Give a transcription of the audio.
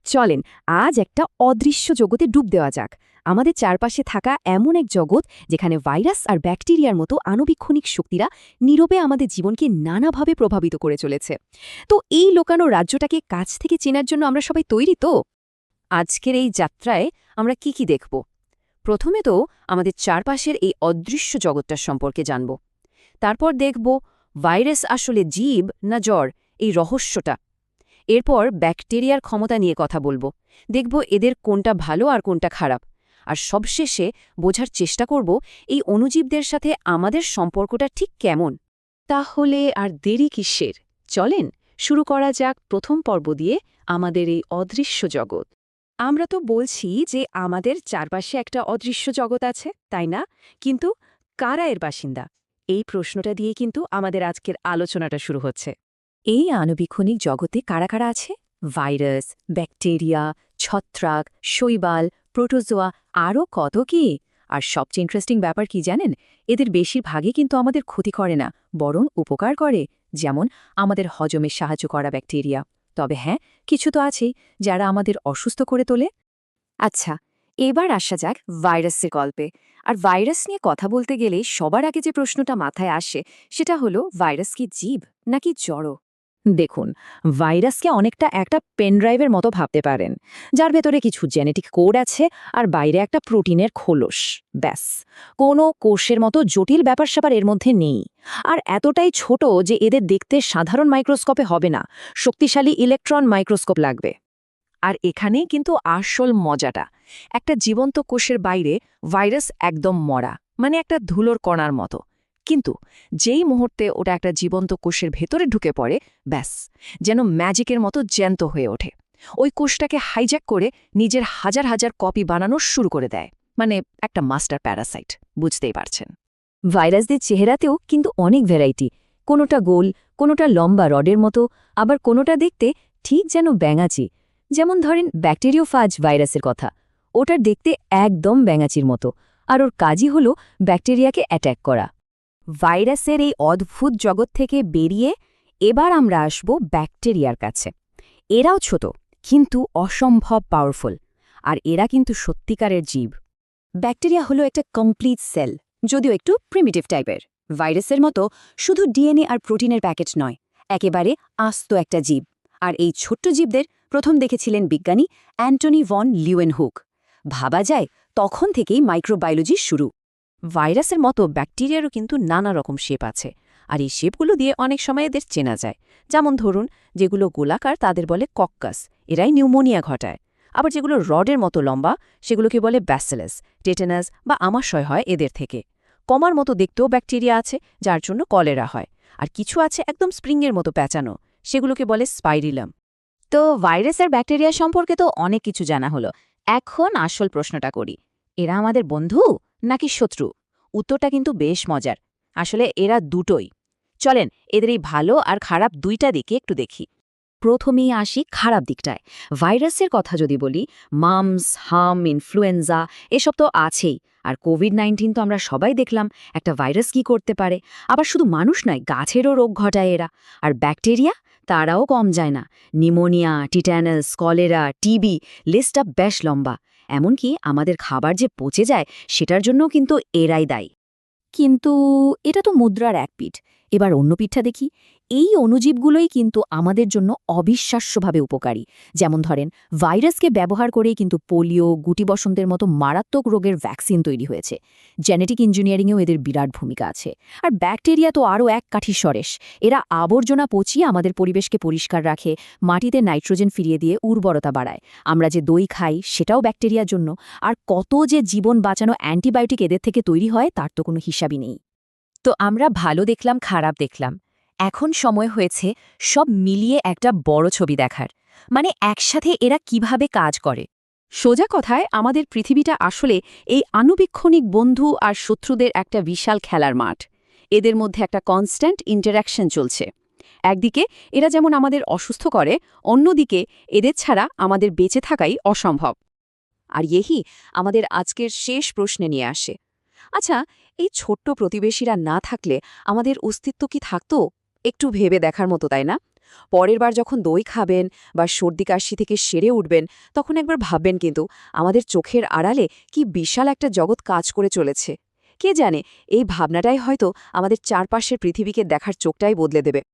চলেন আজ একটা অদৃশ্য জগতে ডুব দেওয়া যাক। আমাদের চারপাশে থাকা এমন এক জগৎ যেখানে ভাইরাস আর ব্যাকটেরিয়ার মতো আণুবীক্ষণিক শক্তিরা নীরবে আমাদের জীবনকে নানাভাবে প্রভাবিত করে চলেছে। তো এই লোকানো রাজ্যটাকে কাছ থেকে চেনার জন্য আমরা সবাই তৈরি তো? আজকের এই যাত্রায় আমরা কি দেখব? প্রথমে তো আমাদের চারপাশের এই অদৃশ্য জগৎটা সম্পর্কে জানব। তারপর দেখব ভাইরাস আসলে জীব না জ্বর, এই রহস্যটা। এরপর ব্যাকটেরিয়ার ক্ষমতা নিয়ে কথা বলবো। দেখব এদের কোনটা ভালো আর কোনটা খারাপ। আর সবশেষে বোঝার চেষ্টা করব এই অণুজীবদের সাথে আমাদের সম্পর্কটা ঠিক কেমন। তাহলে আর দেরি কিসের? চলেন শুরু করা যাক প্রথম পর্ব দিয়ে, আমাদের এই অদৃশ্য জগৎ। আমরা তো বলছি যে আমাদের চারপাশে একটা অদৃশ্য জগৎ আছে, তাই না? কিন্তু কারা এর বাসিন্দা? এই প্রশ্নটা দিয়ে কিন্তু আমাদের আজকের আলোচনাটা শুরু হচ্ছে। এই আণুবীক্ষণিক জগতে কারা কারা আছে? ভাইরাস, ব্যাকটেরিয়া, ছত্রাক, শৈবাল, প্রোটোজোয়া, আরও কত কি। আর সবচেয়ে ইন্টারেস্টিং ব্যাপার কি জানেন? এদের বেশিরভাগই কিন্তু আমাদের ক্ষতি করে না, বরং উপকার করে। যেমন আমাদের হজমে সাহায্য করা ব্যাকটেরিয়া। তবে হ্যাঁ, কিছু তো আছেই যারা আমাদের অসুস্থ করে তোলে। আচ্ছা, এবার আসা যাক ভাইরাসের গল্পে। আর ভাইরাস নিয়ে কথা বলতে গেলে সবার আগে যে প্রশ্নটা মাথায় আসে সেটা হলো, ভাইরাস কি জীব নাকি জড়? দেখুন, ভাইরাসকে অনেকটা একটা পেনড্রাইভের মতো ভাবতে পারেন, যার ভেতরে কিছু জেনেটিক কোড আছে আর বাইরে একটা প্রোটিনের খোলস। ব্যাস, কোনো কোষের মতো জটিল ব্যাপার-স্যাপার এর মধ্যে নেই। আর এতটাই ছোট যে এদের দেখতে সাধারণ মাইক্রোস্কোপে হবে না, শক্তিশালী ইলেকট্রন মাইক্রোস্কোপ লাগবে। আর এখানেই কিন্তু আসল মজাটা। একটা জীবন্ত কোষের বাইরে ভাইরাস একদম মরা, মানে একটা ধুলোর কণার মতো। কিন্তু যেই মুহূর্তে ওটা একটা জীবন্ত কোষের ভেতরে ঢুকে পড়ে, ব্যাস, যেন ম্যাজিকের মতো জ্যান্ত হয়ে ওঠে। ওই কোষটাকে হাইজ্যাক করে নিজের হাজার হাজার কপি বানানো শুরু করে দেয়। মানে একটা মাস্টার প্যারাসাইট, বুঝতেই পারছেন। ভাইরাসদের চেহারাতেও কিন্তু অনেক ভ্যারাইটি। কোনোটা গোল, কোনোটা লম্বা রডের মতো, আবার কোনোটা দেখতে ঠিক যেন ব্যাঙাচি। যেমন ধরেন ব্যাকটেরিওফাজ ভাইরাসের কথা, ওটার দেখতে একদম ব্যাঙাচির মতো, আর ওর কাজই হল ব্যাকটেরিয়াকে অ্যাট্যাক করা। ভাইরাসের এই অদ্ভুত জগৎ থেকে বেরিয়ে এবার আমরা আসব ব্যাকটেরিয়ার কাছে। এরাও ছোট, কিন্তু অসম্ভব পাওয়ারফুল। আর এরা কিন্তু সত্যিকারের জীব। ব্যাকটেরিয়া হলো একটা কমপ্লিট সেল, যদিও একটু প্রিমিটিভ টাইপের। ভাইরাসের মতো শুধু ডিএনএ আর প্রোটিনের প্যাকেট নয়, একেবারে আস্ত একটা জীব। আর এই ছোট্ট জীবদের প্রথম দেখেছিলেন বিজ্ঞানী অ্যান্টনি ভন লিউয়েনহুক। ভাবা যায় তখন থেকেই মাইক্রোবায়োলজির শুরু। ভাইরাসের মতো ব্যাকটেরিয়ারও কিন্তু নানা রকম শেপ আছে, আর এই শেপগুলো দিয়ে অনেক সময় এদের চেনা যায়। যেমন ধরুন, যেগুলো গোলাকার তাদের বলে কক্কাস, এরাই নিউমোনিয়া ঘটায়। আবার যেগুলো রডের মতো লম্বা সেগুলোকে বলে ব্যাসিলাস, টেটানাস বা আমাশয় হয় এদের থেকে। কমার মতো দেখতেও ব্যাকটেরিয়া আছে, যার জন্য কলেরা হয়। আর কিছু আছে একদম স্প্রিংয়ের মতো প্যাঁচানো, সেগুলোকে বলে স্পাইরিলাম। তো ভাইরাস আর ব্যাকটেরিয়া সম্পর্কে তো অনেক কিছু জানা হলো। এখন আসল প্রশ্নটা করি, এরা আমাদের বন্ধু নাকি শত্রু? উত্তরটা কিন্তু বেশ মজার। আসলে এরা দুটোই। চলেন এদের এই ভালো আর খারাপ দুইটা দিকে একটু দেখি। প্রথমেই আসি খারাপ দিকটায়। ভাইরাসের কথা যদি বলি, মামস, হাম, ইনফ্লুয়েঞ্জা এসব তো আছেই। আর কোভিড-19 তো আমরা সবাই দেখলাম একটা ভাইরাস কি করতে পারে। আবার শুধু মানুষ নয়, গাছেরও রোগ ঘটায় এরা। আর ব্যাকটেরিয়া, তারাও কম যায় না। নিউমোনিয়া, টিটানাস, কলেরা, টিবি, লিস্টটা বেশ লম্বা। এমনকি আমাদের খাবার যে পচে যায় সেটার জন্যও কিন্তু এরাই দায়ী। কিন্তু এটা তো মুদ্রার এক পিঠ। এবার অন্য পিঠটা দেখি। এই অণুজীবগুলোই কিন্তু আমাদের জন্য অবিশ্বাস্যভাবে উপকারী। যেমন ধরেন, ভাইরাসকে ব্যবহার করেই কিন্তু পোলিও, গুটি বসন্তের মতো মারাত্মক রোগের ভ্যাকসিন তৈরি হয়েছে। জেনেটিক ইঞ্জিনিয়ারিংয়েও এদের বিরাট ভূমিকা আছে। আর ব্যাকটেরিয়া তো আরও এক কাঠি সরেস। এরা আবর্জনা পচিয়ে আমাদের পরিবেশকে পরিষ্কার রাখে, মাটিতে নাইট্রোজেন ফিরিয়ে দিয়ে উর্বরতা বাড়ায়। আমরা যে দই খাই সেটাও ব্যাকটেরিয়ার জন্য। আর কত যে জীবন বাঁচানো অ্যান্টিবায়োটিক এদের থেকে তৈরি হয় তার তো কোনো হিসাবই নেই। তো আমরা ভালো দেখলাম, খারাপ দেখলাম। এখন সময় হয়েছে সব মিলিয়ে একটা বড় ছবি দেখার। মানে একসাথে এরা কিভাবে কাজ করে। সোজা কথায়, আমাদের পৃথিবীটা আসলে এই আণুবীক্ষণিক বন্ধু আর শত্রুদের একটা বিশাল খেলার মাঠ। এদের মধ্যে একটা কনস্ট্যান্ট ইন্টারঅ্যাকশন চলছে। একদিকে এরা যেমন আমাদের অসুস্থ করে, অন্যদিকে এদের ছাড়া আমাদের বেঁচে থাকাই অসম্ভব। আর এই আমাদের আজকের শেষ প্রশ্নে নিয়ে আসে। আচ্ছা, এই ছোট্ট প্রতিবেশীরা না থাকলে আমাদের অস্তিত্ব কি থাকতো? একটু ভেবে দেখার মতো, তাই না? পরের বার যখন দই খাবেন বা সর্দি কাশি থেকে সেরে উঠবেন, তখন একবার ভাববেন কিন্তু আমাদের চোখের আড়ালে কি বিশাল একটা জগৎ কাজ করে চলেছে। কে জানে, এই ভাবনাটাই হয়তো আমাদের চারপাশের পৃথিবীকে দেখার চোখটাই বদলে দেবে।